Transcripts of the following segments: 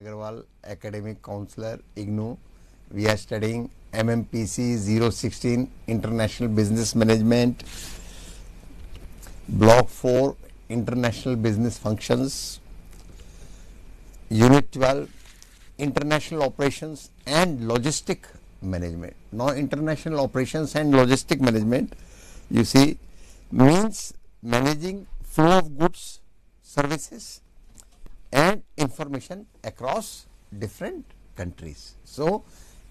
Aggarwal, Academic Counselor, IGNOU. We are studying MMPC 016 International Business Management, Block 4 International Business Functions, Unit 12 International Operations and Logistic Management. Now, international operations and logistic management, you see, means managing flow of goods, services and information across different countries. So,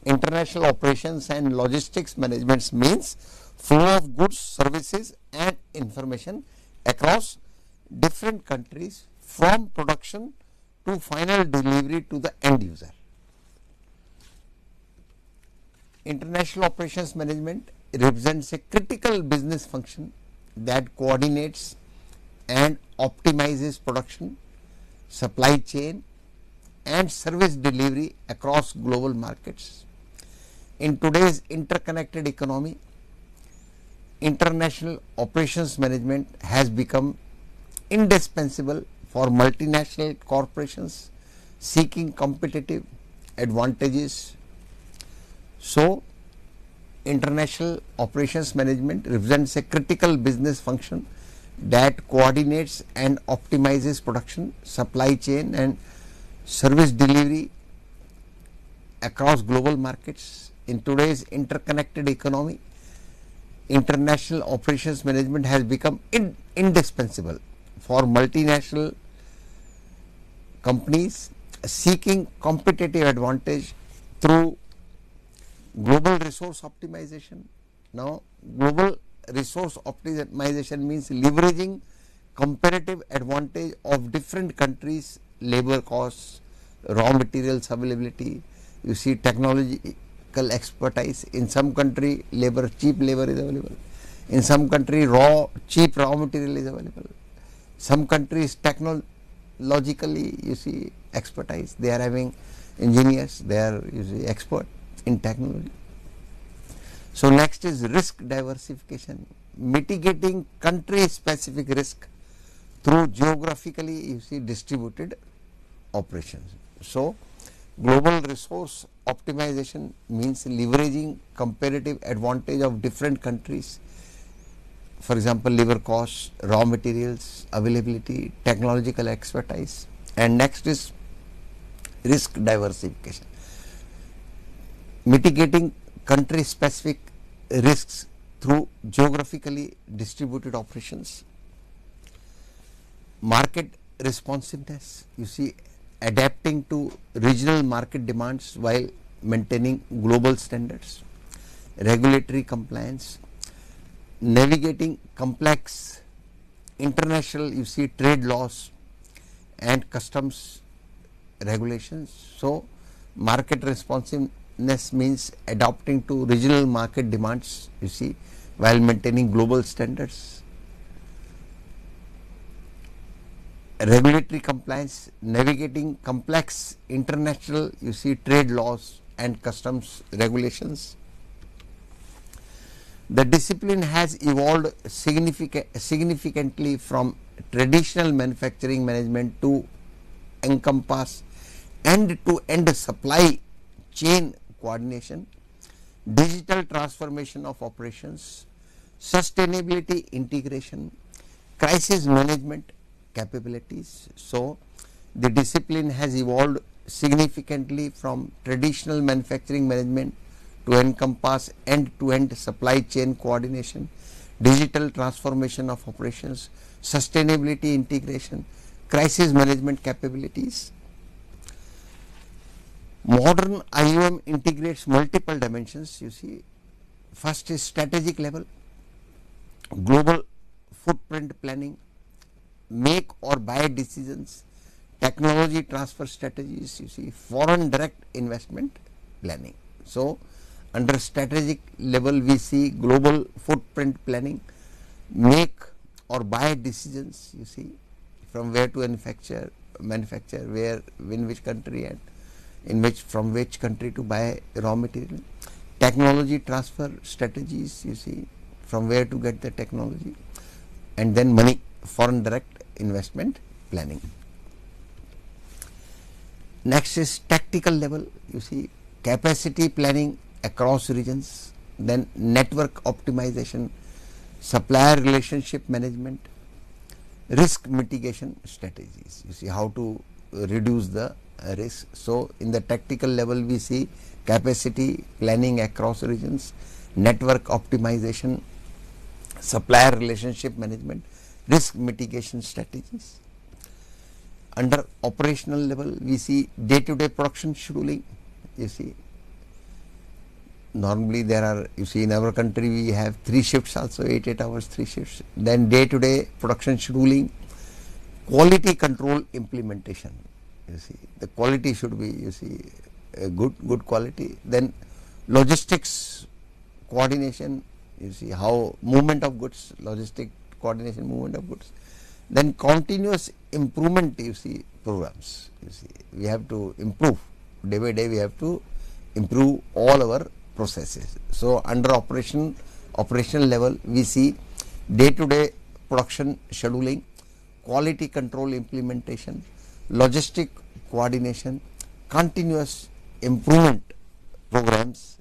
international operations and logistics management means flow of goods, services and information across different countries from production to final delivery to the end user. International operations management represents a critical business function that coordinates and optimizes production, supply chain and service delivery across global markets. In today's interconnected economy, international operations management has become indispensable for multinational corporations seeking competitive advantages. So, international operations management represents a critical business function that coordinates and optimizes production, supply chain and service delivery across global markets. In today's interconnected economy, international operations management has become indispensable for multinational companies seeking competitive advantage through global resource optimization. Now, global resource optimization means leveraging comparative advantage of different countries, labor costs, raw materials availability, you see technological expertise. In some country labor, cheap labor is available. In some country cheap raw material is available. Some countries technologically, you see, expertise. They are having engineers, they are, you see, expert in technology. So, next is risk diversification, mitigating country specific risk through geographically, you see, distributed operations. So, global resource optimization means leveraging comparative advantage of different countries, for example, labor costs, raw materials availability, technological expertise. And next is risk diversification, mitigating country specific risks through geographically distributed operations. Market responsiveness, you see, adapting to regional market demands while maintaining global standards. Regulatory compliance, navigating complex international, you see, trade laws and customs regulations. So, market responsiveness means adapting to regional market demands, you see, while maintaining global standards. Regulatory compliance, navigating complex international, you see, trade laws and customs regulations. The discipline has evolved significantly from traditional manufacturing management to encompass end-to-end supply chain coordination, digital transformation of operations, sustainability integration, crisis management capabilities. So, the discipline has evolved significantly from traditional manufacturing management to encompass end-to-end supply chain coordination, digital transformation of operations, sustainability integration, crisis management capabilities. Modern IOM integrates multiple dimensions, you see. First is strategic level, global footprint planning, make or buy decisions, technology transfer strategies, you see, foreign direct investment planning. So, under strategic level we see global footprint planning, make or buy decisions, you see, from where to manufacture, where, in which country and from which country to buy raw material, technology transfer strategies, you see, from where to get the technology, and then money, foreign direct investment planning. Next is tactical level, you see capacity planning across regions, then network optimization, supplier relationship management, risk mitigation strategies. You see how to reduce the risk. So, in the tactical level we see capacity planning across regions, network optimization, supplier relationship management, risk mitigation strategies. Under operational level we see day to day production scheduling. You see normally there are, you see in our country we have 3 shifts also, 8 hours 3 shifts. Then day to day production scheduling, quality control implementation. You see the quality should be, you see, a good quality. Then logistics coordination, you see how movement of goods, logistic coordination, movement of goods. Then continuous improvement, you see, programs. You see we have to improve day by day, we have to improve all our processes. So, under operational level we see day to day production scheduling, quality control implementation, logistic coordination, continuous improvement programs.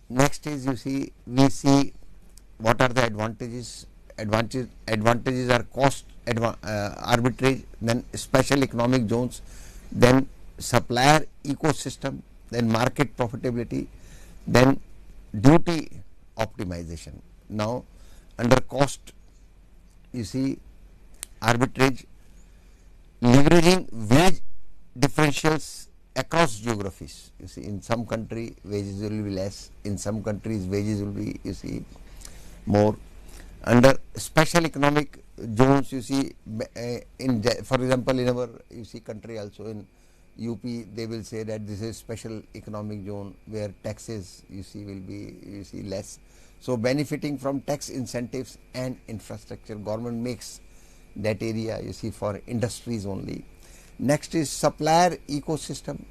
Next is, you see, we see what are the advantages. Advantages are cost arbitrage, then special economic zones, then supplier ecosystem, then market profitability, then duty optimization. Now, under cost, you see arbitrage, leveraging wage differentials across geographies. You see in some country wages will be less, in some countries wages will be, you see, more. Under special economic zones, you see in, for example, in our, you see, country also, in UP they will say that this is special economic zone where taxes, you see, will be, you see, less. So, benefiting from tax incentives and infrastructure, government makes that area, you see, for industries only. Next is supplier ecosystem,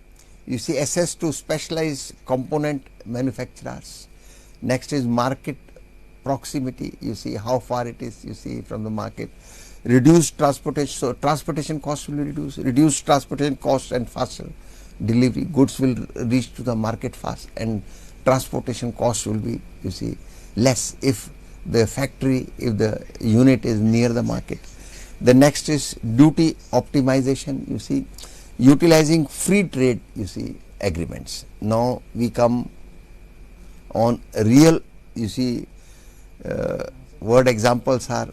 you see, access to specialized component manufacturers. Next is market proximity, you see how far it is, you see, from the market. Reduced transportation, so transportation costs will reduce, reduced transportation costs and faster delivery, goods will reach to the market fast, and transportation costs will be, you see, less if the factory, if the unit is near the market. The next is duty optimization, you see, utilizing free trade, you see, agreements. Now we come on real, you see, word examples are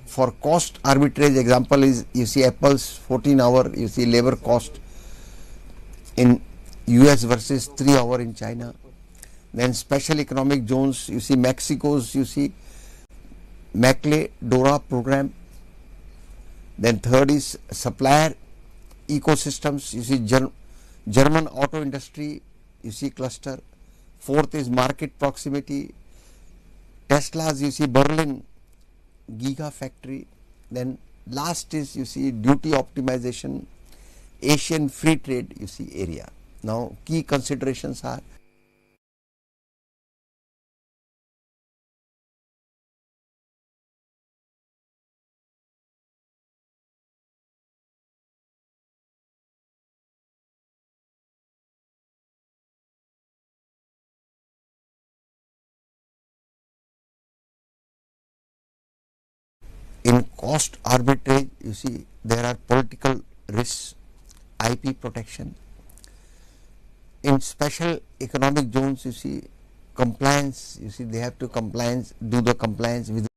for cost arbitrage. Example is, you see, Apple's 14-hour, you see, labor cost in US versus 3 hour in China. Then special economic zones, you see, Mexico's, you see, Macle-Dora program. Then third is supplier ecosystems, you see, German auto industry, you see, cluster. Fourth is market proximity, Tesla's, you see, Berlin giga factory. Then last is, you see, duty optimization, Asian free trade, you see, area. Now key considerations are in cost arbitrage, you see, there are political risks, IP protection. In special economic zones, you see, compliance, you see, they have to do the compliance with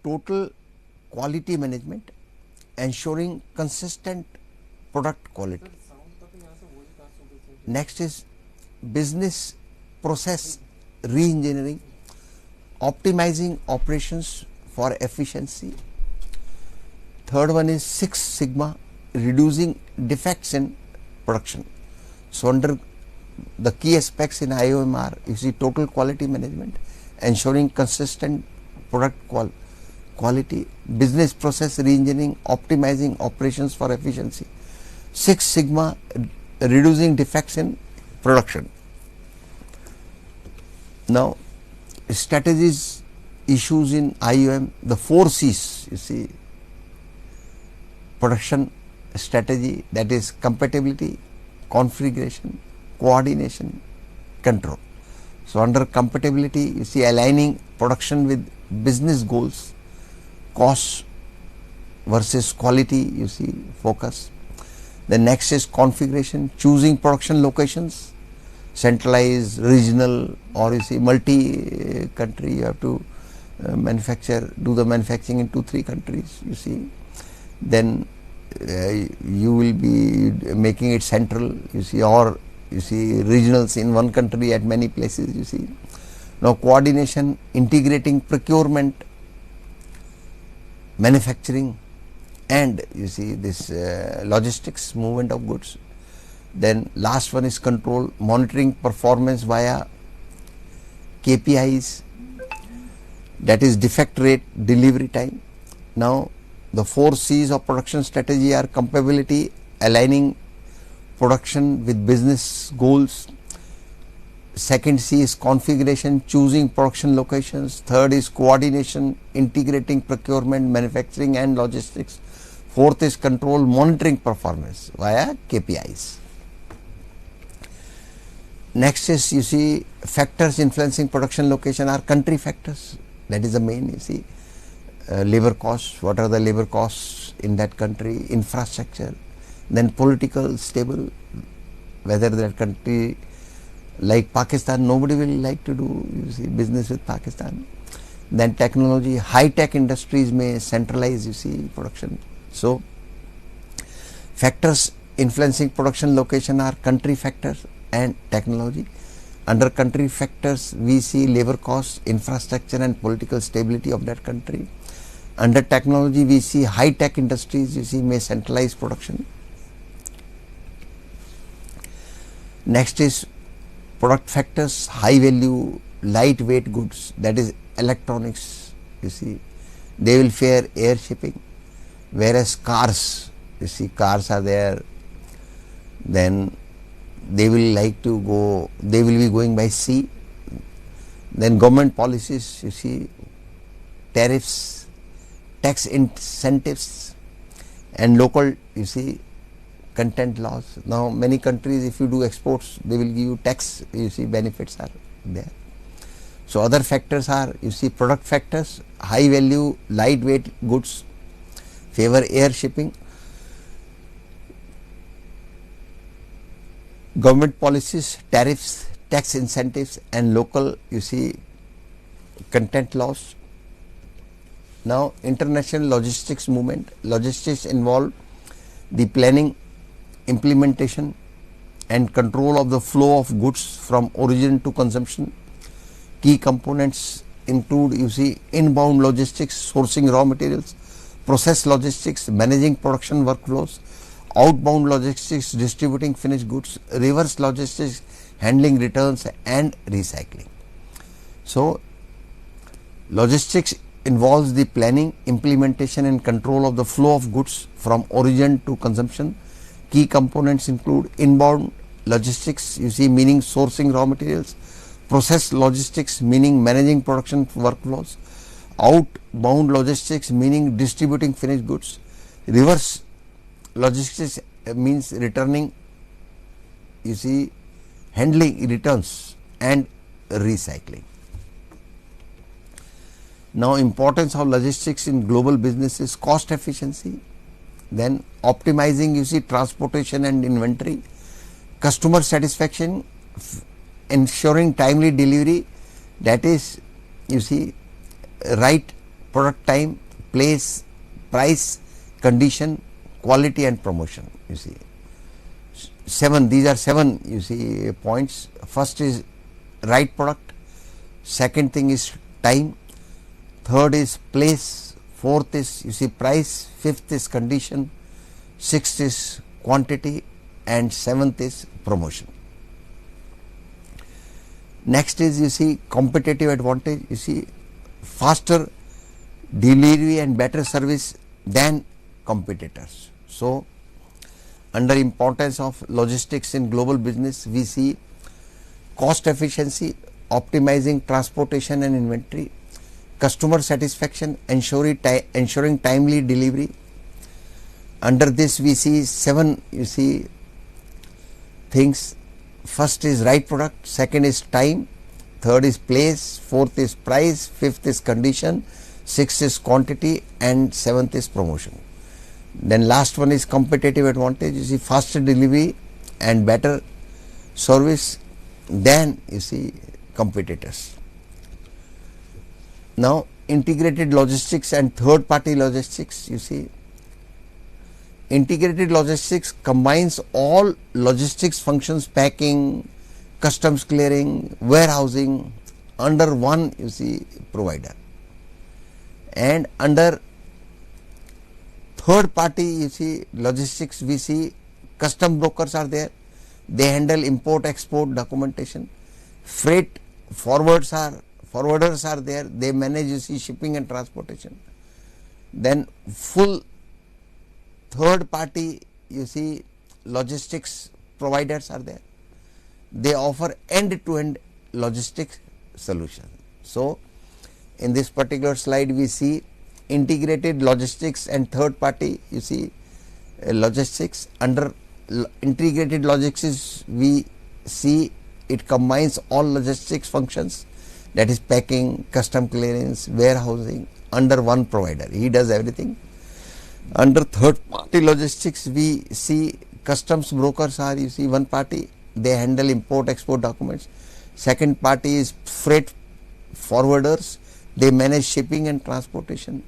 total quality management, ensuring consistent product quality. Next is business process re-engineering, optimizing operations for efficiency. Third one is 6 Sigma, reducing defects in production. So, under the key aspects in IOM are, you see, total quality management, ensuring consistent product quality, business process reengineering, optimizing operations for efficiency, Six Sigma, reducing defects in production. Now, strategies, issues in IOM, the 4 C's, you see, production strategy, that is compatibility, configuration, coordination, control. So, under compatibility, you see, aligning production with business goals, cost versus quality, you see, focus. The next is configuration, choosing production locations, centralized, regional, or you see multi country, you have to do the manufacturing in 2-3 countries, you see. Then you will be making it central, you see, or you see regionals in one country at many places, you see. Now, coordination, integrating procurement, manufacturing, and you see this logistics, movement of goods. Then last one is control, monitoring performance via KPIs, that is defect rate, delivery time. Now, the 4 C's of production strategy are compatibility, aligning production with business goals. Second C is configuration, choosing production locations. Third is coordination, integrating procurement, manufacturing and logistics. Fourth is control, monitoring performance via KPIs. Next is, you see, factors influencing production location are country factors, that is the main, you see. Labor costs, what are the labor costs in that country, infrastructure, then political stable, whether that country, like Pakistan, nobody will like to do, you see, business with Pakistan. Then technology, high-tech industries may centralize, you see, production. So, factors influencing production location are country factors and technology. Under country factors, we see labor costs, infrastructure and political stability of that country. Under technology, we see high-tech industries, you see, may centralize production. Next is product factors, high value, lightweight goods, that is electronics, you see, they will fare air shipping, whereas cars, you see, cars are there, then they will like to go, they will be going by sea. Then government policies, you see, tariffs, tax incentives and local, you see, content laws. Now, many countries, if you do exports, they will give you tax, you see, benefits are there. So, other factors are, you see, product factors, high value, lightweight goods, favor air shipping, government policies, tariffs, tax incentives and local, you see, content laws. Now, international logistics movement, logistics involve the planning, implementation and control of the flow of goods from origin to consumption. Key components include, you see, inbound logistics, sourcing raw materials, process logistics, managing production workflows, outbound logistics, distributing finished goods, reverse logistics, handling returns and recycling. So, logistics involves the planning, implementation and control of the flow of goods from origin to consumption. Key components include inbound logistics, you see, meaning sourcing raw materials, process logistics, meaning managing production workflows, outbound logistics, meaning distributing finished goods, reverse logistics means returning, you see, handling returns and recycling. Now, importance of logistics in global business is cost efficiency, then optimizing, you see, transportation and inventory, customer satisfaction, ensuring timely delivery, that is, you see, right product time, place, price, condition, quality and promotion, you see. These are 7, you see, points. First is right product, second thing is time, third is place, fourth is, you see, price, fifth is condition, sixth is quantity and seventh is promotion. Next is you see competitive advantage, you see faster delivery and better service than competitors. So, under importance of logistics in global business, we see cost efficiency, optimizing transportation and inventory, customer satisfaction, ensuring timely delivery. Under this we see 7 you see things. First is right product, second is time, third is place, fourth is price, fifth is condition, sixth is quantity, and seventh is promotion. Then last one is competitive advantage, you see faster delivery and better service than you see competitors. Now integrated logistics and third party logistics, you see integrated logistics combines all logistics functions, packing, customs clearing, warehousing under one you see provider. And under third party you see logistics, we see custom brokers are there, they handle import export documentation. Freight forwarders are there, they manage you see shipping and transportation. Then full third party you see logistics providers are there, they offer end to end logistics solution. So in this particular slide we see integrated logistics and third party you see logistics. Under integrated logistics we see it combines all logistics functions, that is packing, custom clearance, warehousing under one provider, he does everything. Under third party logistics we see customs brokers are you see one party, they handle import export documents. Second party is freight forwarders, they manage shipping and transportation.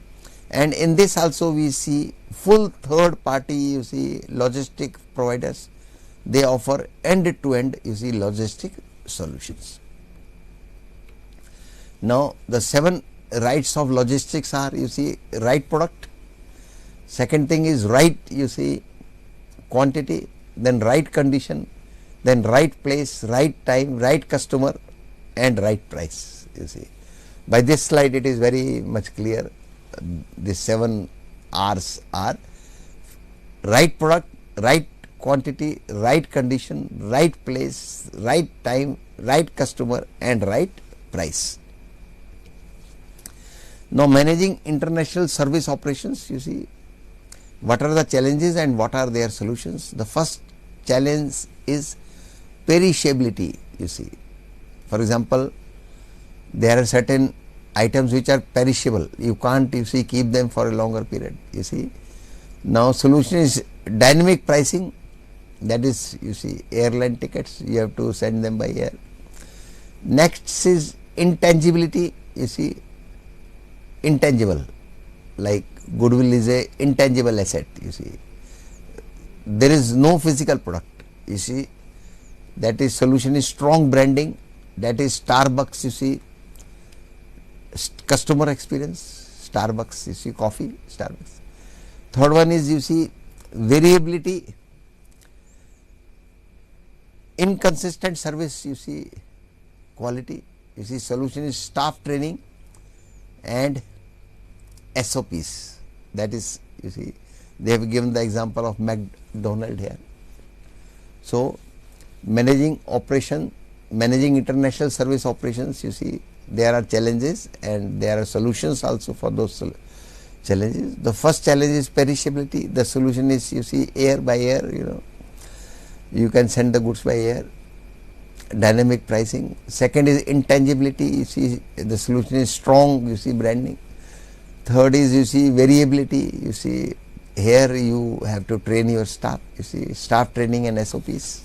And in this also we see full third party you see logistic providers, they offer end to end you see logistic solutions. Now the 7 rights of logistics are you see right product, second thing is right you see quantity, then right condition, then right place, right time, right customer, and right price you see. By this slide it is very much clear, the 7 R's are right product, right quantity, right condition, right place, right time, right customer, and right price. Now managing international service operations, you see what are the challenges and what are their solutions. The first challenge is perishability, you see. For example, there are certain items which are perishable, you can't you see keep them for a longer period, you see. Now solution is dynamic pricing, that is you see airline tickets, you have to send them by air. Next is intangibility, you see intangible, like goodwill is a intangible asset, you see. There is no physical product, you see, that is solution is strong branding, that is Starbucks, you see customer experience, Starbucks, you see coffee, Starbucks. Third one is you see variability, inconsistent service, you see quality, you see solution is staff training and SOPs, that is you see they have given the example of McDonald here. So managing operation, managing international service operations, you see there are challenges and there are solutions also for those challenges. The first challenge is perishability, the solution is you see air by air, you know, you can send the goods by air. Dynamic pricing. Second is intangibility, you see the solution is strong you see branding. Third is you see variability, you see here you have to train your staff, you see staff training and SOPs.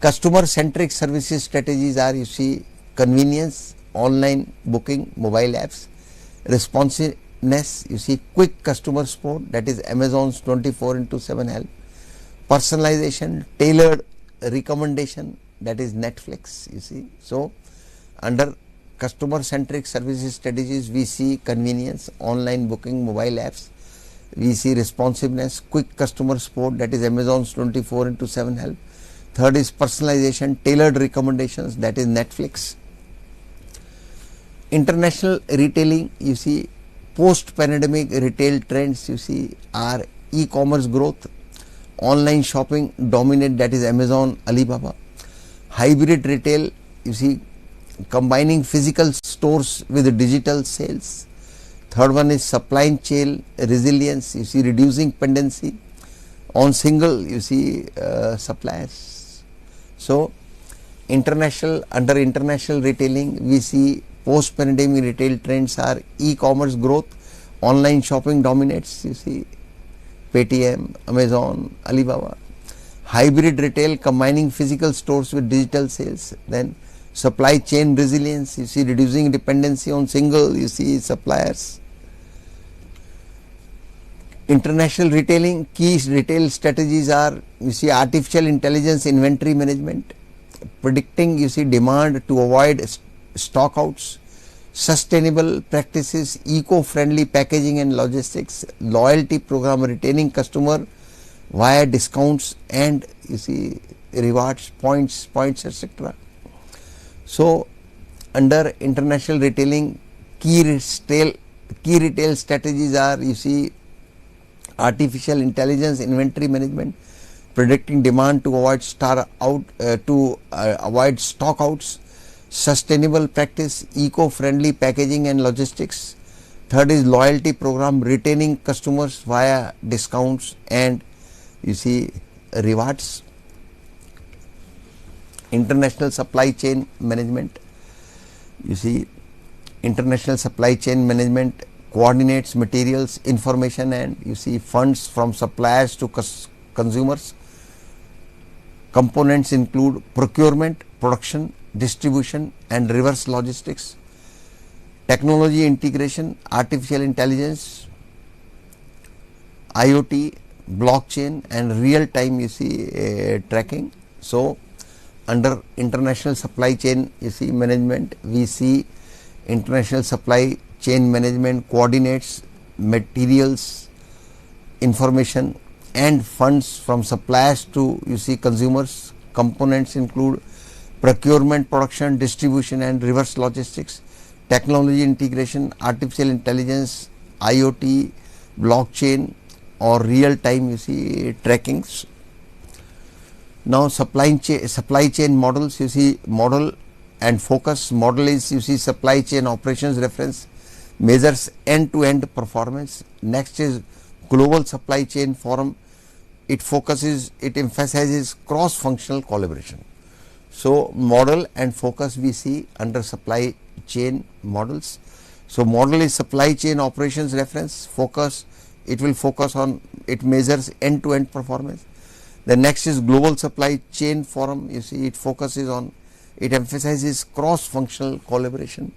Customer centric services strategies are you see convenience, online booking, mobile apps, responsiveness, you see quick customer support, that is Amazon's 24/7 help, personalization, tailored recommendation, that is Netflix, you see. So under customer centric services strategies we see convenience, online booking, mobile apps, we see responsiveness, quick customer support, that is Amazon's 24/7 help, Third is personalization, tailored recommendations, that is Netflix. International retailing, you see, post-pandemic retail trends, you see, are e-commerce growth, online shopping dominate, that is Amazon, Alibaba. Hybrid retail, you see, combining physical stores with digital sales. Third one is supply chain resilience, you see, reducing dependency on single, you see, suppliers. So, under international retailing, we see post-pandemic retail trends are e-commerce growth, online shopping dominates, you see, Paytm, Amazon, Alibaba. Hybrid retail, combining physical stores with digital sales. Then supply chain resilience, you see, reducing dependency on single, you see, suppliers. International retailing, key retail strategies are, you see, artificial intelligence inventory management, predicting, you see, demand to avoid stockouts, sustainable practices, eco-friendly packaging and logistics, loyalty program, retaining customer via discounts and, you see, rewards, points, etc. So, under international retailing, key retail strategies are, you see, artificial intelligence inventory management, predicting demand to avoid avoid stockouts, sustainable practice, eco-friendly packaging and logistics. Third is loyalty program, retaining customers via discounts and, you see, rewards. International supply chain management, you see, international supply chain management coordinates materials, information and, you see, funds from suppliers to consumers. Components include procurement, production, distribution and reverse logistics. Technology integration, artificial intelligence, IoT, blockchain and real time, you see, tracking. So, under international supply chain, you see, management, we see international supply chain management coordinates materials, information and funds from suppliers to, you see, consumers. Components include procurement, production, distribution and reverse logistics. Technology integration, artificial intelligence, IoT, blockchain or real time, you see, trackings. Now, supply chain models, you see, model and focus. Model is, you see, supply chain operations reference, measures end-to-end performance. Next is global supply chain forum. It emphasizes cross-functional collaboration. So, model and focus we see under supply chain models. So, model is supply chain operations reference, focus, it will focus on, it measures end-to-end performance. The next is global supply chain forum, you see, it focuses on, it emphasizes cross-functional collaboration.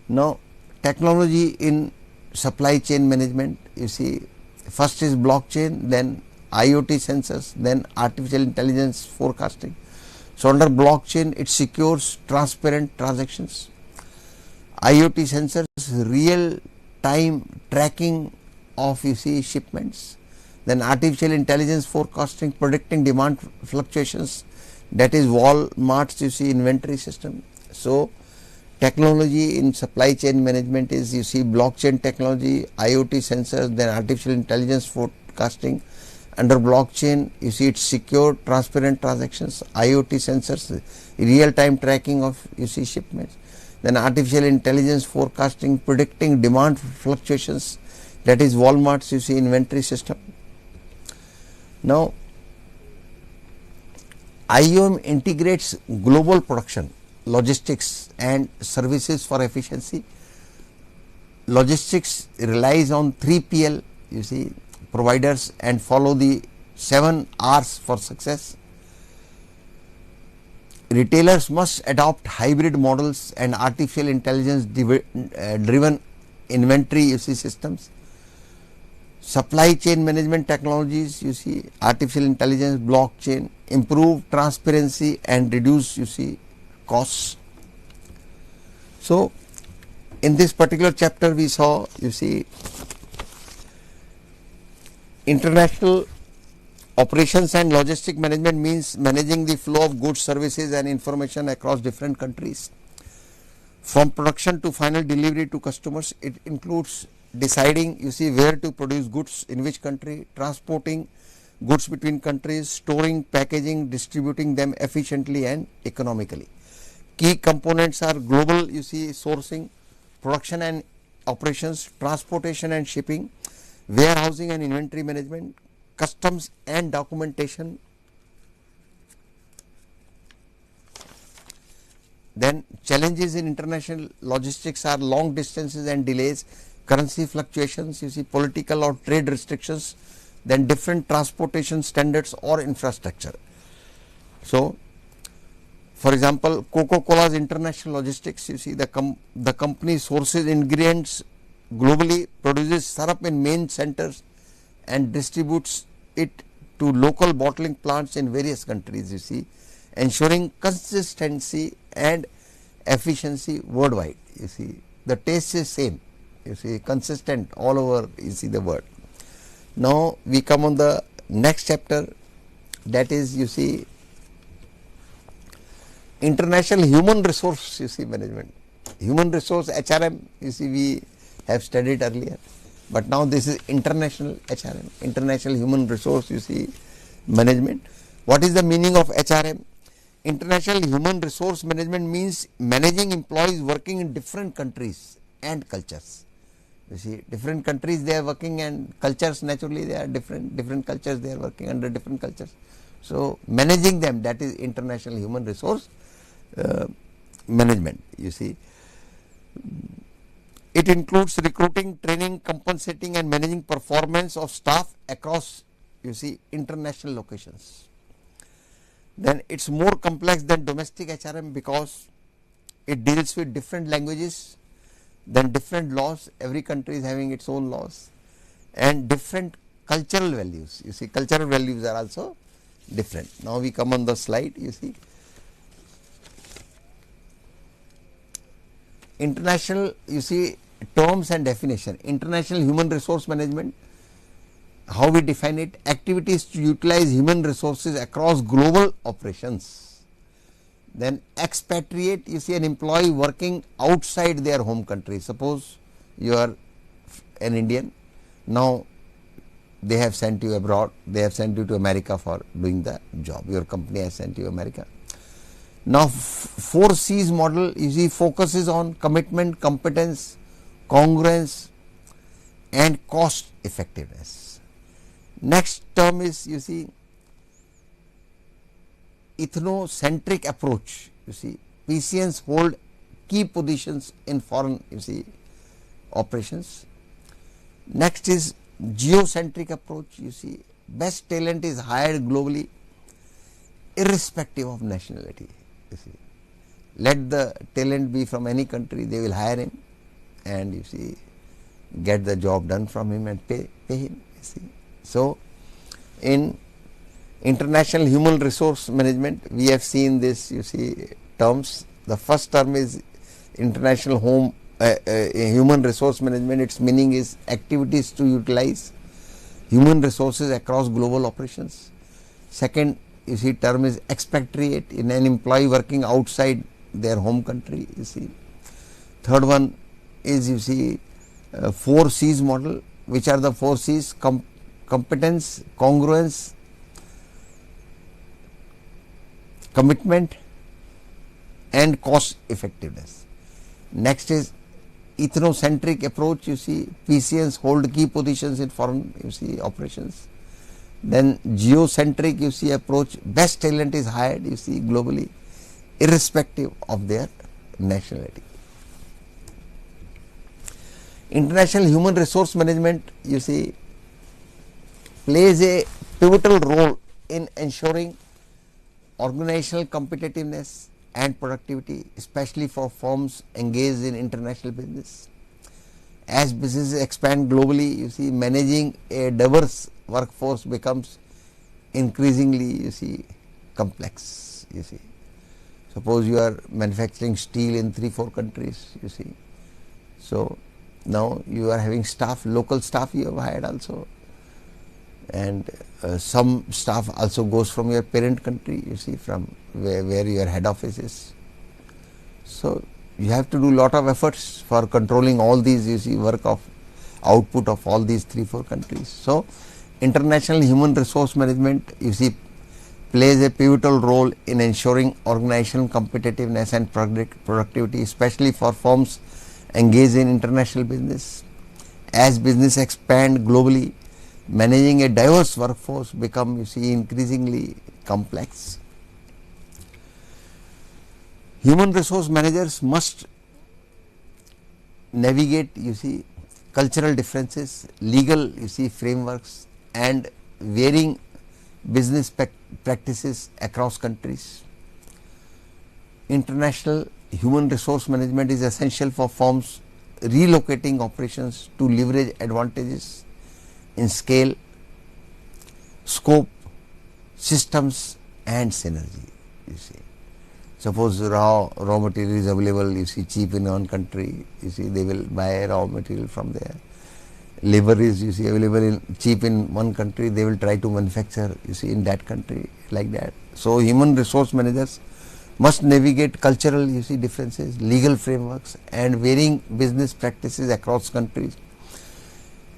Now, technology in supply chain management, you see, first is blockchain, then IoT sensors, then artificial intelligence forecasting. So, under blockchain, it secures transparent transactions. IoT sensors, real time tracking of, you see, shipments. Then artificial intelligence forecasting, predicting demand fluctuations, that is Walmart's, you see, inventory system. So, technology in supply chain management is, you see, blockchain technology, IoT sensors, then artificial intelligence forecasting. Under blockchain, you see, it's secure transparent transactions, IoT sensors, real time tracking of, you see, shipments. Then artificial intelligence forecasting, predicting demand fluctuations, that is Walmart's, you see, inventory system. Now, IOM integrates global production, logistics and services for efficiency. Logistics relies on 3PL, you see, providers and follow the 7 R's for success. Retailers must adopt hybrid models and artificial intelligence driven inventory, you see, systems. Supply chain management technologies, you see, artificial intelligence, blockchain, improve transparency and reduce, you see, costs. So, in this particular chapter we saw, you see, international Operations and logistic management means managing the flow of goods, services and information across different countries. From production to final delivery to customers, it includes deciding where to produce goods, in which country, transporting goods between countries, storing, packaging, distributing them efficiently and economically. Key components are global sourcing, production and operations, transportation and shipping, warehousing and inventory management, customs and documentation. Then challenges in international logistics are long distances and delays, currency fluctuations, political or trade restrictions, then different transportation standards or infrastructure. So, for example, Coca-Cola's international logistics, the company sources ingredients globally, produces syrup in main centers and distributes it to local bottling plants in various countries, ensuring consistency and efficiency worldwide. The taste is same, consistent all over the world. Now we come on the next chapter, that is international human resource management. Human resource HRM we have studied earlier, but now this is international HRM, international human resource management. What is the meaning of HRM? International human resource management means managing employees working in different countries and cultures. Different countries they are working, and cultures naturally they are different cultures they are working under different cultures. So managing them, that is international human resource management. It includes recruiting, training, compensating and managing performance of staff across international locations. Then it's more complex than domestic HRM because it deals with different languages, then different laws, every country is having its own laws, and different cultural values. Cultural values are also different. Now we come on the slide, international terms and definition. International human resource management, how we define it: activities to utilize human resources across global operations. Then expatriate, an employee working outside their home country. Suppose you are an Indian, now they have sent you abroad, they have sent you to America for doing the job, your company has sent you America. Now 4C's model focuses on commitment, competence, congruence and cost effectiveness. Next term is ethnocentric approach. PCNs hold key positions in foreign operations. Next is geocentric approach. Best talent is hired globally irrespective of nationality. Let the talent be from any country, they will hire him and get the job done from him and pay him. So in international human resource management we have seen this terms. The first term is international human resource management. Its meaning is activities to utilize human resources across global operations. Second term is expatriate, in an employee working outside their home country. Third one is 4C's model. Which are the 4C's? Competence, congruence, commitment and cost effectiveness. Next is ethnocentric approach. PCNs hold key positions in foreign operations. Then geocentric approach, best talent is hired globally irrespective of their nationality. International human resource management plays a pivotal role in ensuring organizational competitiveness and productivity, especially for firms engaged in international business. As businesses expand globally, managing a diverse workforce becomes increasingly complex. Suppose you are manufacturing steel in 3-4 countries, so now you are having staff, local staff you have hired also, and some staff also goes from your parent country, you see, from where your head office is. So you have to do lot of efforts for controlling all these, you see, work of output of all these 3-4 countries. So international human resource management, you see, plays a pivotal role in ensuring organizational competitiveness and productivity, especially for firms engaged in international business. As business expand globally, managing a diverse workforce become, you see, increasingly complex. Human resource managers must navigate, you see, cultural differences, legal, you see, frameworks and varying business practices across countries. International human resource management is essential for firms relocating operations to leverage advantages in scale, scope, systems and synergy, you see. Suppose raw material is available, you see, cheap in one country, you see, they will buy raw material from there. Labor is, you see, available in cheap in one country, they will try to manufacture, you see, in that country, like that. So human resource managers must navigate cultural, you see, differences, legal frameworks and varying business practices across countries.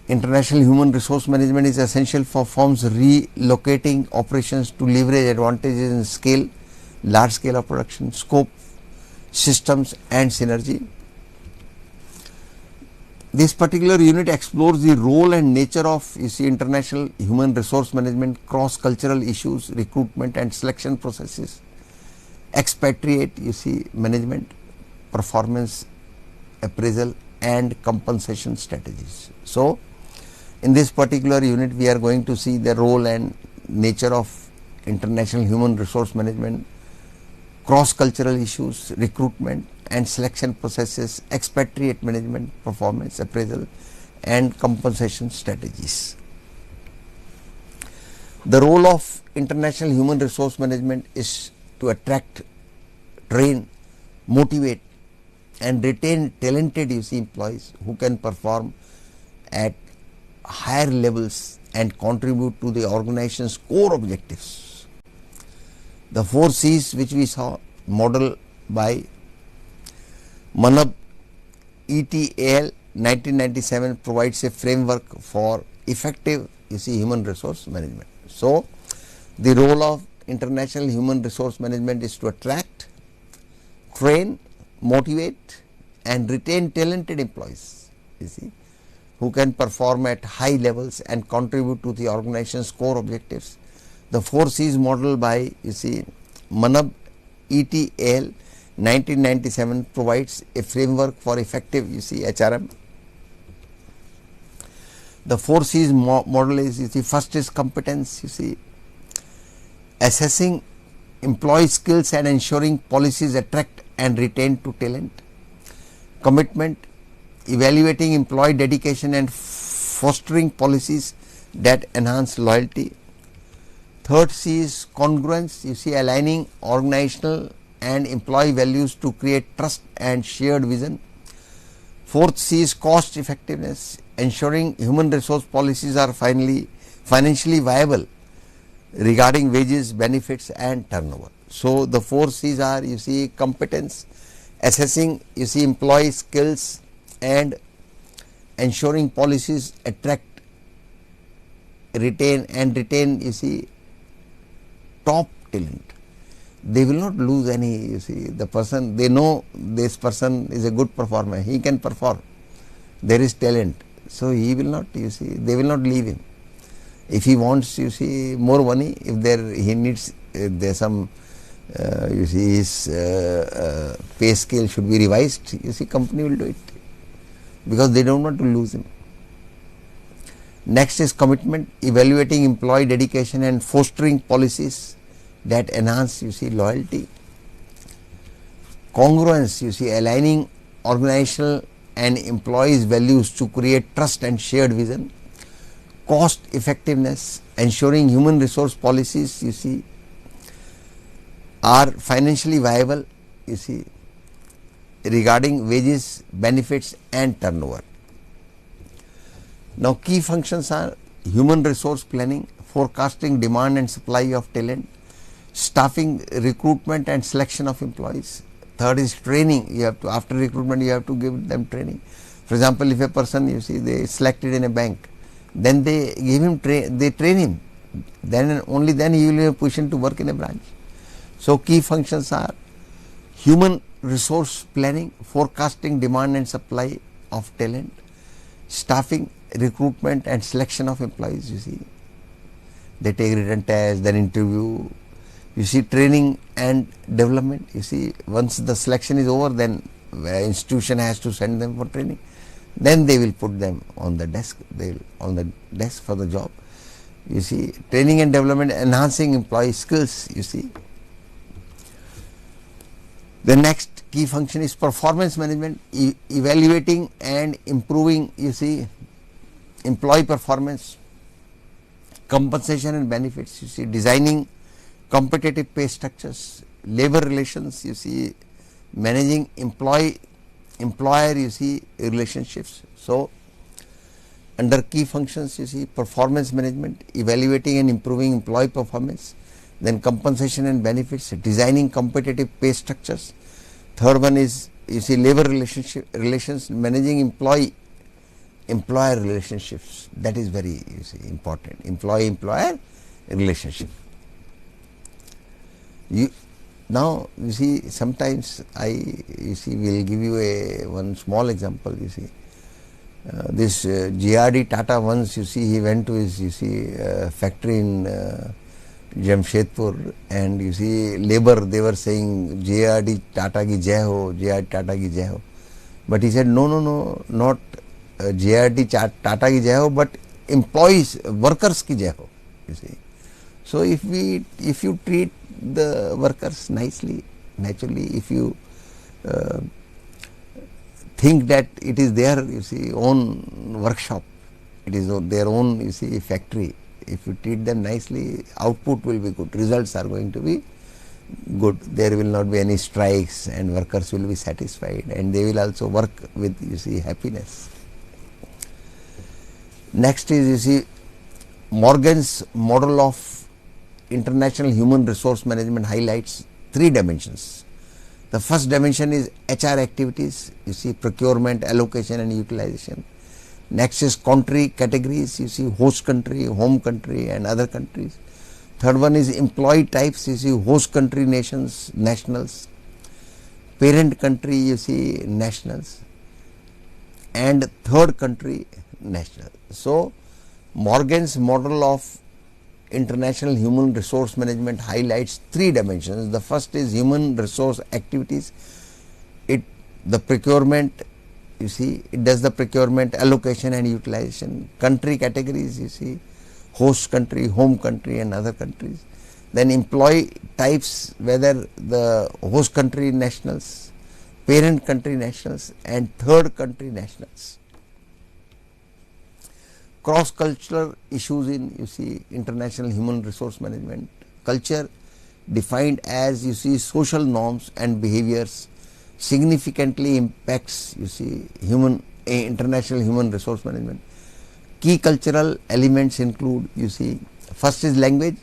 International human resource management is essential for firms relocating operations to leverage advantages in scale, large scale of production, scope, systems and synergy. This particular unit explores the role and nature of, you see, international human resource management, cross-cultural issues, recruitment and selection processes, expatriate, you see, management, performance appraisal and compensation strategies. So in this particular unit we are going to see the role and nature of international human resource management, cross-cultural issues, recruitment and selection processes, expatriate management, performance appraisal and compensation strategies. The role of international human resource management is to attract, train, motivate and retain talented, you see, employees who can perform at higher levels and contribute to the organization's core objectives. The 4 C's which we saw, model by Manab ETAL 1997, provides a framework for effective, you see, human resource management. So the role of international human resource management is to attract, train, motivate and retain talented employees, you see, who can perform at high levels and contribute to the organization's core objectives. The 4 C's model by, you see, Manab ETAL 1997 provides a framework for effective, you see, HRM. The 4 C's model is, you see, first is competence, you see, assessing employee skills and ensuring policies attract and retain to talent. Commitment, evaluating employee dedication and fostering policies that enhance loyalty. Third C is congruence, you see, aligning organizational and employee values to create trust and shared vision. Fourth C is cost effectiveness, ensuring human resource policies are financially viable regarding wages, benefits and turnover. So the 4 C's are, you see, competence, assessing, you see, employee skills and ensuring policies attract, retain, you see, top talent. They will not lose any, you see, the person, they know this person is a good performer, he can perform, there is talent, so he will not, you see, they will not leave him. If he wants, you see, more money, if he needs, there's some, you see, his pay scale should be revised, you see, company will do it because they don't want to lose him. Next is commitment, evaluating employee dedication and fostering policies that enhance, you see, loyalty. Congruence, you see, aligning organizational and employees' values to create trust and shared vision. Cost effectiveness, ensuring human resource policies, you see, are financially viable, you see, regarding wages, benefits and turnover. Now key functions are human resource planning, forecasting demand and supply of talent, staffing, recruitment and selection of employees. Third is training. You have to, after recruitment, you have to give them training. For example, if a person, you see, they selected in a bank, then they give him they train him. Then and only then he will be in a position to work in a branch. So key functions are human resource planning, forecasting demand and supply of talent, staffing, recruitment and selection of employees. You see, they take written tests, then interview. You see, training and development. You see, once the selection is over, then the institution has to send them for training. Then they will put them on the desk. They will on the desk for the job. You see, training and development, enhancing employee skills. You see, the next key function is performance management, evaluating and improving. You see, employee performance, compensation and benefits. You see, designing competitive pay structures, labor relations. You see, managing employer, you see, relationships. So under key functions, you see, performance management, evaluating and improving employee performance, then compensation and benefits, designing competitive pay structures. Third one is, you see, labor relations, managing employer relationships. That is very, you see, important. Employer relationship. Now you see, sometimes you see, will give you one small example. You see, this J.R.D. Tata, once, you see, he went to his, you see, factory in Jamshedpur, and you see, labor, they were saying J.R.D. Tata ki jai ho, J.R.D. Tata ki jai ho. But he said, no, not J.R.D. Tata ki jai ho, but employees, workers ki jai ho. You see, so if you treat the workers nicely, naturally, if you think that it is their, you see, own workshop, it is their own, you see, factory, if you treat them nicely, output will be good, results are going to be good, there will not be any strikes, and workers will be satisfied, and they will also work with, you see, happiness. Next is, you see, Morgan's model of international human resource management highlights three dimensions. The first dimension is HR activities, you see, procurement, allocation and utilization. Next is country categories, you see, host country, home country and other countries. Third one is employee types, you see, host country nationals, parent country, you see, nationals, and third country national. So Morgan's model of international human resource management highlights three dimensions. The first is human resource activities. The procurement, you see, it does the procurement, allocation and utilization. Country categories, you see, host country, home country and other countries. Then employee types, whether the host country nationals, parent country nationals and third country nationals. Cross-cultural issues in, you see, international human resource management. Culture defined as, you see, social norms and behaviors significantly impacts, you see, international human resource management. Key cultural elements include, you see, first is language.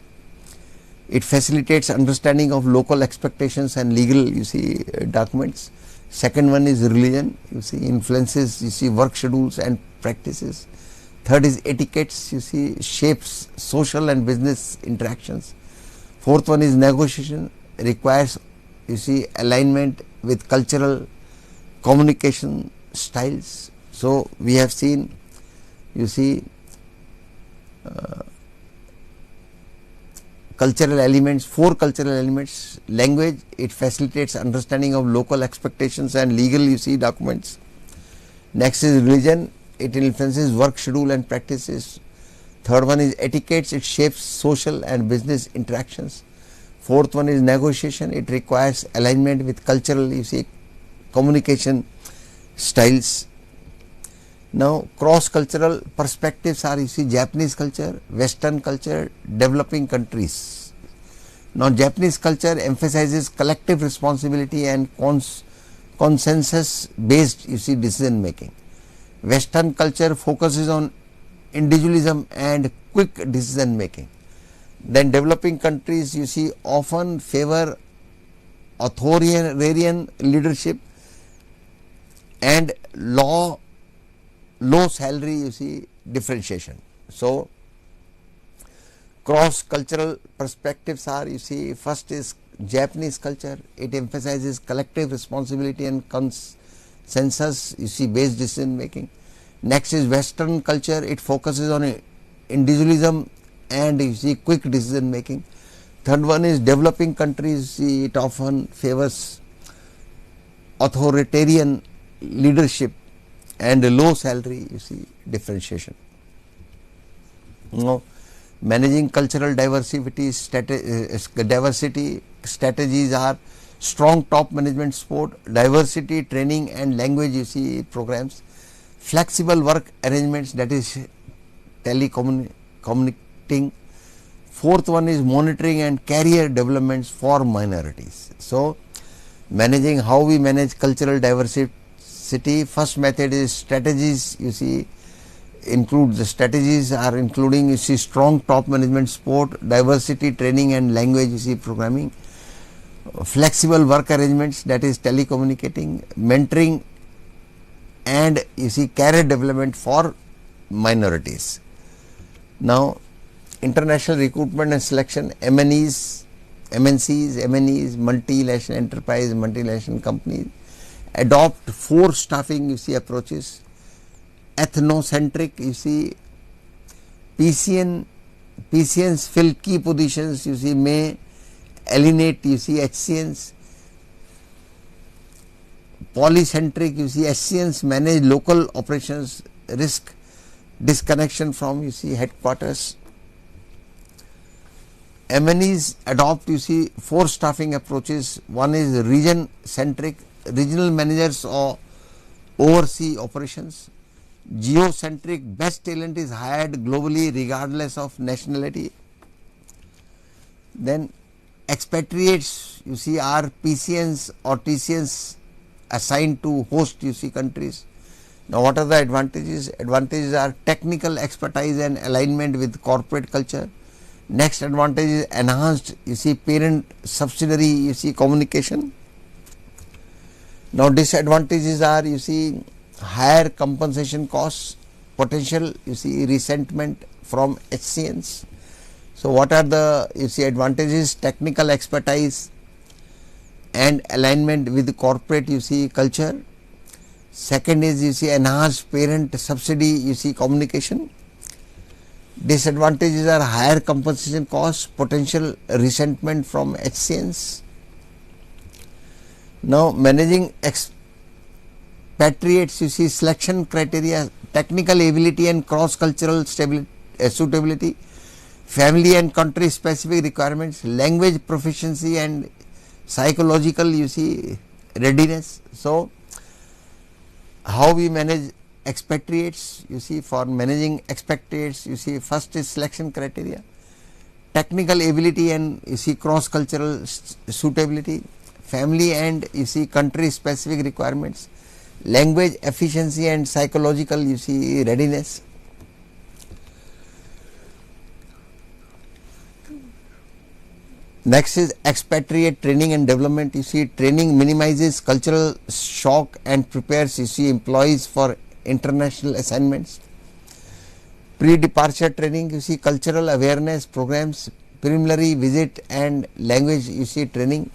It facilitates understanding of local expectations and legal, you see, documents. Second one is religion, you see, influences, you see, work schedules and practices. Third is etiquettes, you see, shapes social and business interactions. Fourth one is negotiation, requires, you see, alignment with cultural communication styles. So we have seen, you see, cultural elements, four cultural elements. Language, it facilitates understanding of local expectations and legal, you see, documents. Next is religion, it influences work schedule and practices. Third one is etiquettes, it shapes social and business interactions. Fourth one is negotiation, it requires alignment with cultural, you see, communication styles. Now cross-cultural perspectives are, you see, Japanese culture, Western culture, developing countries. Now Japanese culture emphasizes collective responsibility and consensus based, you see, decision making. Western culture focuses on individualism and quick decision making. Then developing countries you see often favor authoritarian leadership and low salary you see differentiation. So cross cultural perspectives are you see, first is Japanese culture, it emphasizes collective responsibility and consensus you see based decision making. Next is Western culture, it focuses on individualism and you see quick decision making. Third one is developing countries, see it often favors authoritarian leadership and low salary you see differentiation. Now managing cultural diversity strategies are strong top management support, diversity training and language you see programs, flexible work arrangements, that is telecommunicating. Fourth one is monitoring and career developments for minorities. So managing, how we manage cultural diversity, first method is strategies you see include, the strategies are including you see strong top management support, diversity training and language you see programming, flexible work arrangements, that is telecommunicating, mentoring and you see career development for minorities. Now international recruitment and selection, MNCs, multinational enterprise, multinational companies adopt 4 staffing you see approaches. Ethnocentric you see, PCNs fill key positions you see, may alienate you see HCNs. Polycentric you see, HCNs manage local operations, risk disconnection from you see headquarters. MNEs adopt you see 4 staffing approaches. One is region centric, regional managers or oversee operations. Geocentric, best talent is hired globally regardless of nationality. Then expatriates you see are PCNs or TCNs assigned to host you see countries. Now what are the advantages? Advantages are technical expertise and alignment with corporate culture. Next advantage is enhanced you see parent subsidiary you see communication. Now disadvantages are you see higher compensation costs, potential you see resentment from HCNs. So what are the you see advantages? Technical expertise and alignment with corporate you see culture. Second is you see enhanced parent subsidy you see communication. Disadvantages are higher compensation costs, potential resentment from HCNs. Now managing expatriates you see selection criteria, technical ability and cross cultural suitability, family and country specific requirements, language proficiency and psychological you see readiness. So how we manage expatriates you see, for managing expatriates you see, first is selection criteria, technical ability and you see cross cultural suitability, family and you see country specific requirements, language efficiency and psychological you see readiness. Next is expatriate training and development you see, training minimizes cultural shock and prepares you see employees for international assignments. Pre-departure training you see, cultural awareness programs, preliminary visit and language you see training.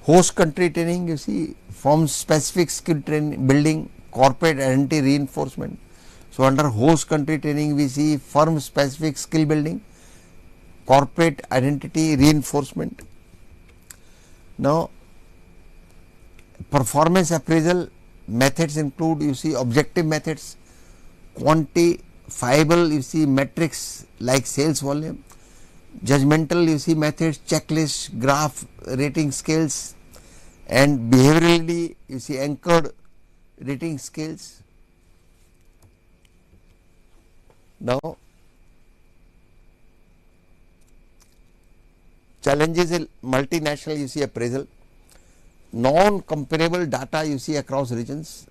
Host country training you see, forms specific skill training building, corporate identity reinforcement. So under host country training we see firm specific skill building, corporate identity reinforcement. Now performance appraisal methods include you see objective methods, quantifiable you see metrics like sales volume, judgmental you see methods, checklist, graph, rating scales, and behaviorally you see anchored rating scales. Now challenges in multinational you see appraisal, non-comparable data you see across regions,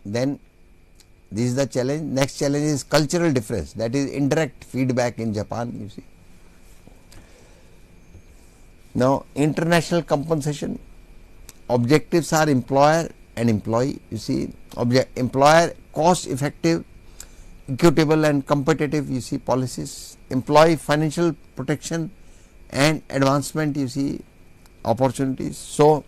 then This is the challenge. Next challenge is cultural difference, that is indirect feedback in Japan, you see. Now, international compensation, objectives are employer and employee, you see. Employer cost effective, equitable and competitive, you see, policies. Employee financial protection and advancement, you see, opportunities. So,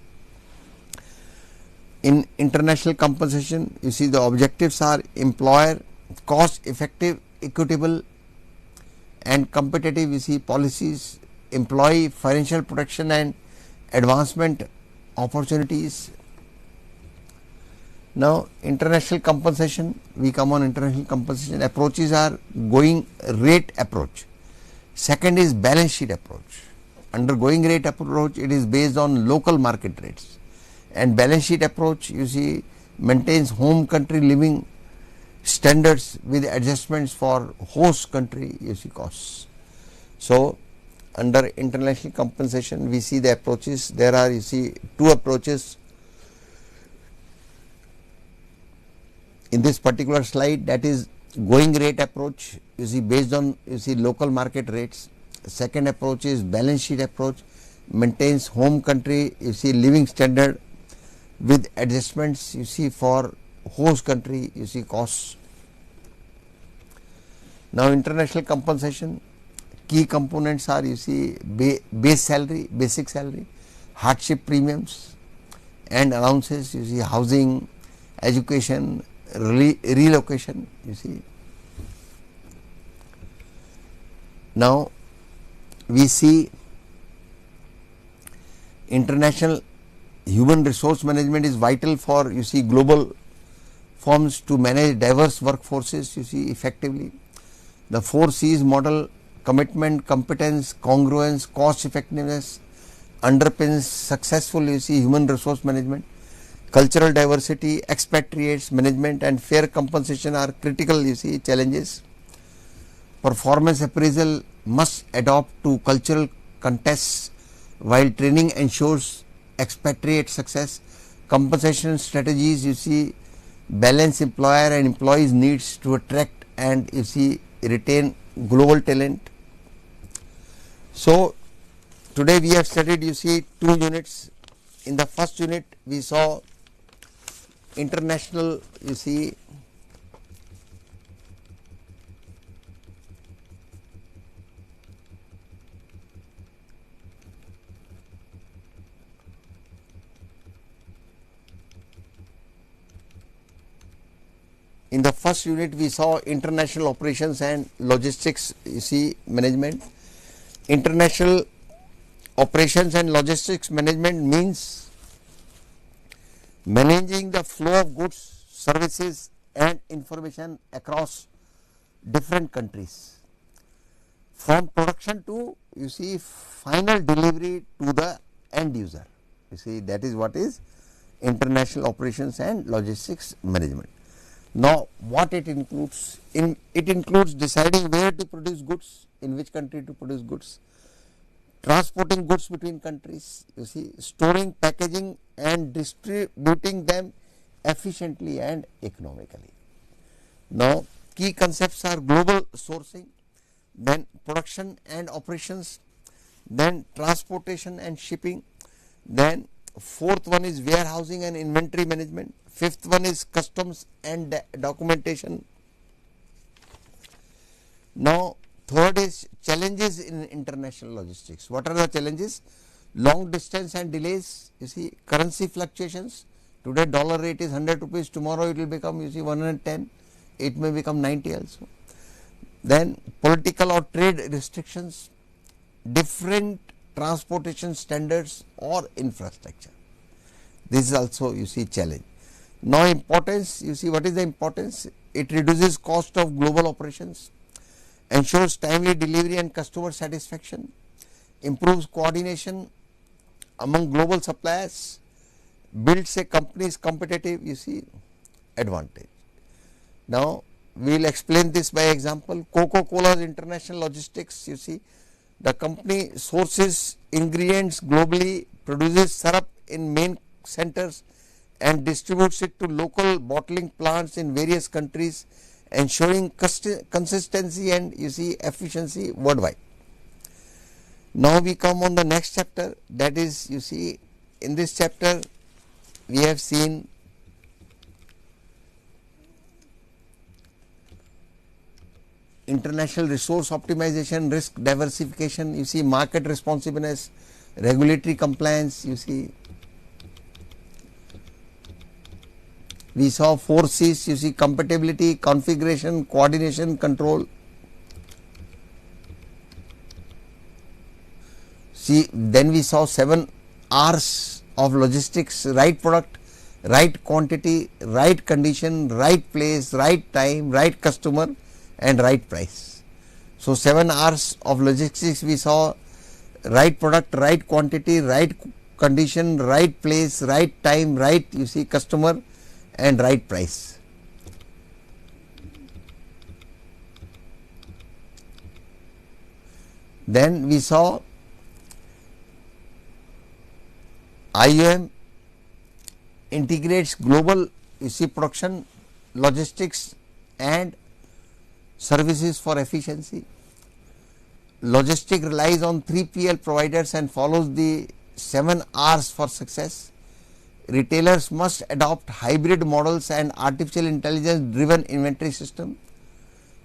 in international compensation, you see, the objectives are employer cost effective, equitable and competitive, you see, policies. Employee financial protection and advancement opportunities. Now, international compensation, we come on international compensation. Approaches are going rate approach. Second is balance sheet approach. Under going rate approach, it is based on local market rates, and balance sheet approach, you see, maintains home country living standards with adjustments for host country, you see, costs. So, under international compensation, we see the approaches. There are, you see, two approaches in this particular slide, that is going rate approach, you see, based on, you see, local market rates. Second approach is balance sheet approach, maintains home country, you see, living standard with adjustments, you see, for host country, you see, costs. Now, international compensation, key components are, you see, base salary, basic salary, hardship premiums and allowances, you see, housing, education, relocation, you see. Now, we see international human resource management is vital for, you see, global firms to manage diverse workforces, you see, effectively. The 4 C's model, commitment, competence, congruence, cost effectiveness, underpins successful, you see, human resource management. Cultural diversity, expatriates management and fair compensation are critical, you see, challenges. Performance appraisal must adapt to cultural contexts while training ensures expatriate success. Compensation strategies, you see, balance employer and employees needs to attract and, you see, retain global talent. So, today we have studied, you see, 2 units. In the first unit, we saw international, you see, in the first unit we saw international operations and logistics, you see, management. International operations and logistics management means managing the flow of goods, services and information across different countries, from production to, you see, final delivery to the end user. You see, that is what is international operations and logistics management. Now, what it includes? It includes deciding where to produce goods, in which country to produce goods, transporting goods between countries, you see, storing, packaging and distributing them efficiently and economically. Now, key concepts are global sourcing, then production and operations, then transportation and shipping, then fourth one is warehousing and inventory management, fifth one is customs and documentation. Now, third is challenges in international logistics. What are the challenges? Long distance and delays, you see, currency fluctuations. Today dollar rate is 100 rupees, tomorrow it will become, you see, 110, it may become 90 also. Then political or trade restrictions, different transportation standards or infrastructure. This is also, you see, challenge. Now, importance, you see, what is the importance? It reduces cost of global operations, ensures timely delivery and customer satisfaction, improves coordination among global suppliers, builds a company's competitive, you see, advantage. Now, we will explain this by example. Coca-Cola's international logistics, you see, the company sources ingredients globally, produces syrup in main centers and distributes it to local bottling plants in various countries, ensuring consistency and efficiency worldwide. Now we come on the next chapter, that is, in this chapter we have seen international resource optimization, risk diversification, market responsiveness, regulatory compliance, we saw 4 C's, compatibility, configuration, coordination, control. Then we saw 7 R's of logistics: right product, right quantity, right condition, right place, right time, right customer and right price. So 7 R's of logistics we saw: right product, right quantity, right condition, right place, right time, right customer and right price. Then we saw IOM integrates global production, logistics and services for efficiency. Logistic relies on 3PL providers and follows the 7 R's for success. Retailers must adopt hybrid models and artificial intelligence driven inventory system.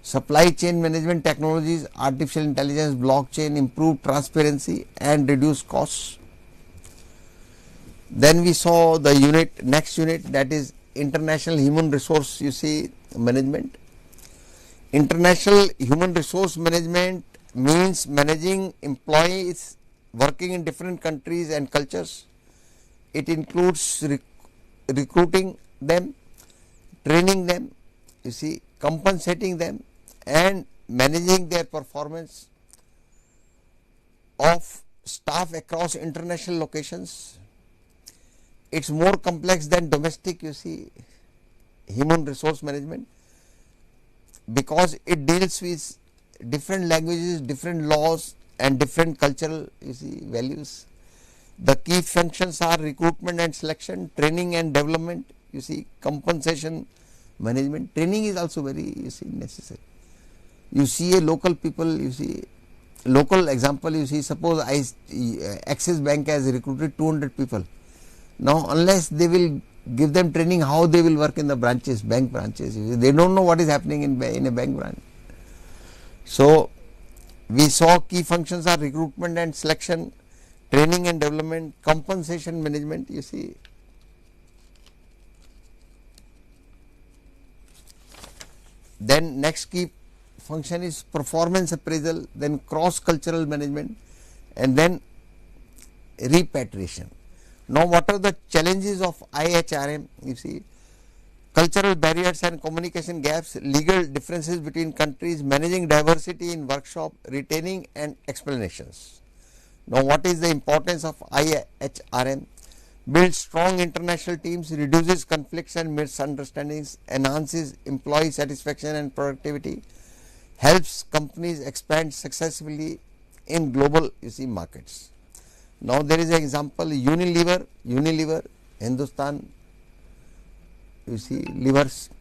Supply chain management technologies, artificial intelligence, blockchain improve transparency and reduce costs. Then we saw the next unit, that is international human resource management. International human resource management means managing employees working in different countries and cultures. It includes recruiting them, training them, compensating them and managing their performance of staff across international locations. It's more complex than domestic human resource management, because it deals with different languages, different laws and different cultural values. The key functions are recruitment and selection, training and development, compensation management. Training is also very necessary. You see a local people, local example, suppose Axis Bank has recruited 200 people. Now unless they will give them training how they will work in the branches, bank branches, they don't know what is happening in a bank branch. So we saw key functions are recruitment and selection, training and development, compensation management, Then next key function is performance appraisal, then cross cultural management and then repatriation. Now what are the challenges of IHRM? Cultural barriers and communication gaps, legal differences between countries, managing diversity in workshop, retaining and explanations. Now what is the importance of IHRM? Builds strong international teams, reduces conflicts and misunderstandings, enhances employee satisfaction and productivity, helps companies expand successfully in global markets. Now there is an example, Unilever, Hindustan Livers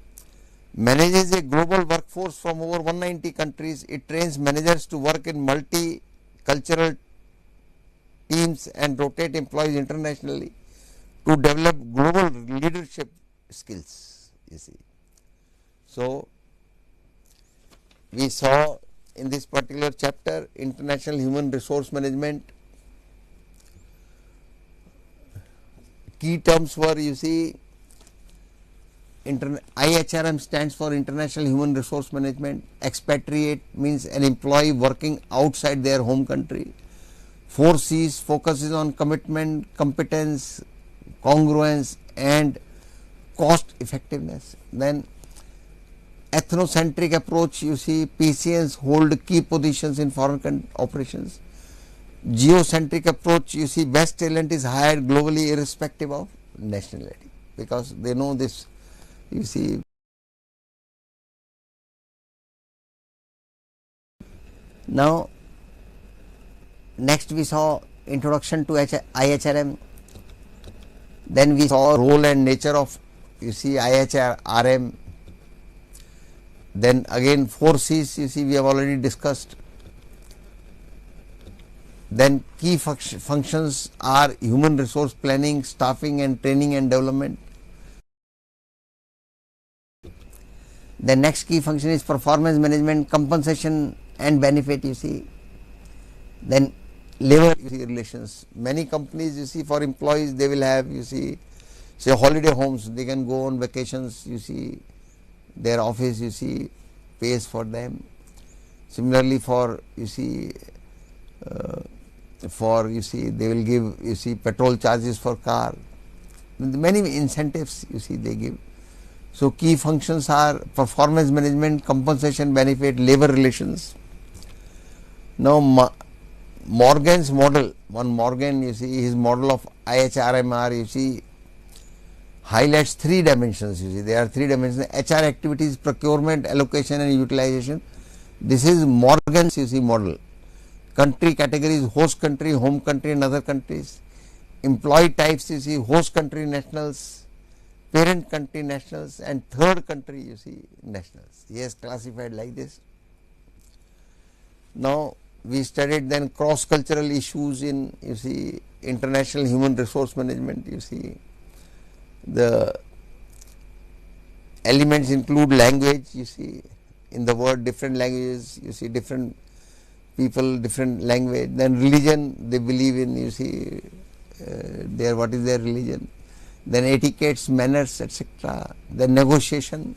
manages a global workforce from over 190 countries. It trains managers to work in multicultural teams and rotate employees internationally to develop global leadership skills. So we saw in this particular chapter international human resource management. Key terms were IHRM stands for International Human Resource Management. Expatriate means an employee working outside their home country. 4 C's focuses on commitment, competence, congruence and cost effectiveness. Then ethnocentric approach, PCNs hold key positions in foreign operations. Geocentric approach, best talent is hired globally irrespective of nationality, because they know this, Now next we saw introduction to IHRM. Then we saw role and nature of IHRM. Then again 4 C's we have already discussed. Then key functions are human resource planning, staffing and training and development. The next key function is performance management, compensation and benefit Then labor relations. Many companies for employees, they will have say holiday homes, they can go on vacations, their office pays for them. Similarly for they will give petrol charges for car, many incentives they give. So key functions are performance management, compensation, benefit, labor relations. Now Morgan's model, Morgan his model of IHRMR highlights 3 dimensions. There are 3 dimensions: HR activities, procurement, allocation and utilization. This is Morgan's model. Country categories: host country, home country and other countries. Employee types host country nationals, parent country nationals and third country nationals. He has classified like this. Now we studied then cross cultural issues in international human resource management. The elements include language, in the word different languages, different people, different language. Then religion, they believe in what is their religion. Then etiquettes, manners, etc. Then negotiation.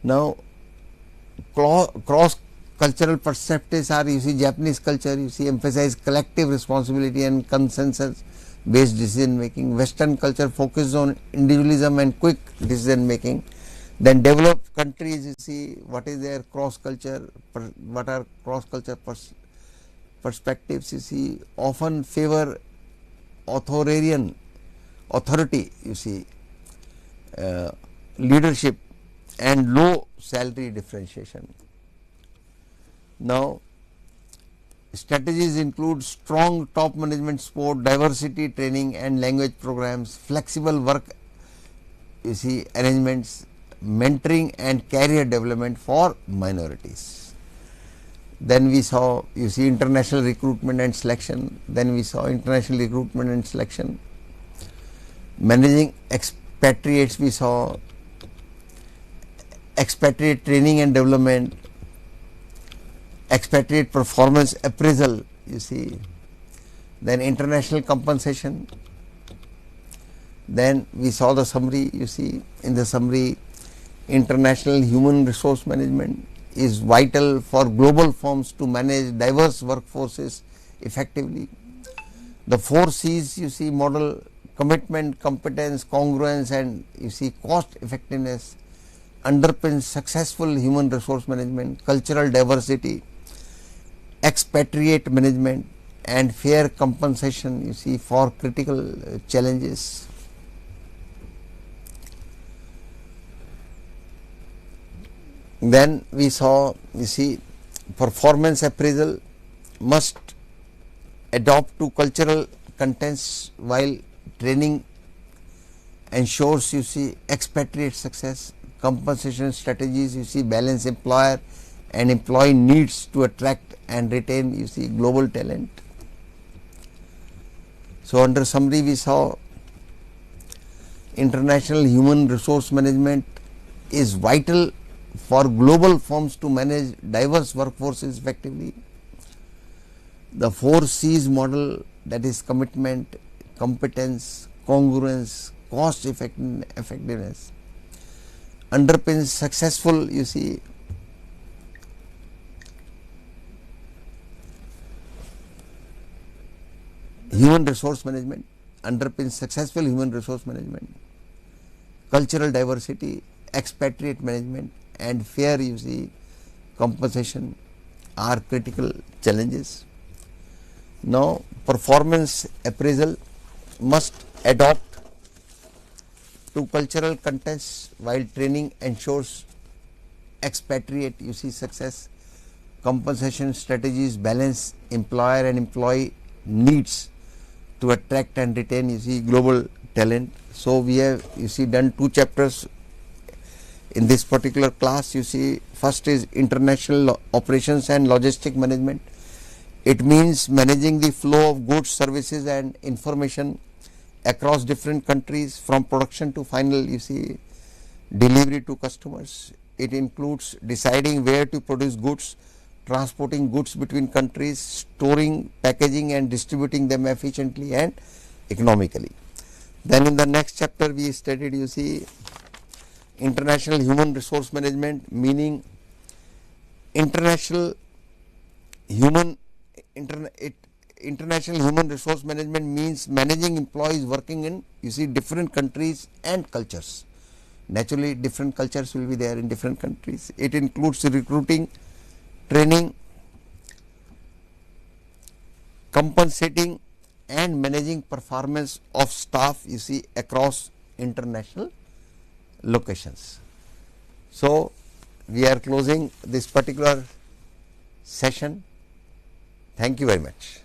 Now cross cultural perspectives are Japanese culture, emphasize collective responsibility and consensus based decision making. Western culture focuses on individualism and quick decision making. Then developed countries, what is their cross culture, what are cross culture perspectives, often favor authority, leadership and low salary differentiation. Now strategies include strong top management support, diversity training and language programs, flexible work arrangements, mentoring and career development for minorities. Then we saw international recruitment and selection. Managing expatriates, we saw expatriate training and development, expatriate performance appraisal, then international compensation. Then we saw the summary, in the summary, international human resource management is vital for global firms to manage diverse workforces effectively. The 4 C's model: commitment, competence, congruence and cost effectiveness underpins successful human resource management. Cultural diversity, expatriate management and fair compensation for critical challenges. Then we saw performance appraisal must adopt to cultural contents while training ensures expatriate success. Compensation strategies balance employer and employee needs to attract and retain global talent. So under summary we saw international human resource management is vital for global firms to manage diverse workforces effectively. The 4 C's model, that is commitment, competence, congruence, cost effectiveness, underpins successful human resource management, cultural diversity, expatriate management and fair compensation are critical challenges. Now performance appraisal must adopt to cultural contexts while training ensures expatriate success. Compensation strategies balance employer and employee needs to attract and retain, you see, global talent. So we have, you see, done 2 chapters in this particular class. You see, first is international operations and logistic management. It means managing the flow of goods, services and information across different countries from production to final, you see, delivery to customers. It includes deciding where to produce goods, transporting goods between countries, storing, packaging and distributing them efficiently and economically. Then in the next chapter we studied, you see, international human resource management, meaning international human resource management means managing employees working in, you see, different countries and cultures. Naturally, different cultures will be there in different countries. It includes recruiting, training, compensating and managing performance of staff, you see, across international locations. So we are closing this particular session. Thank you very much.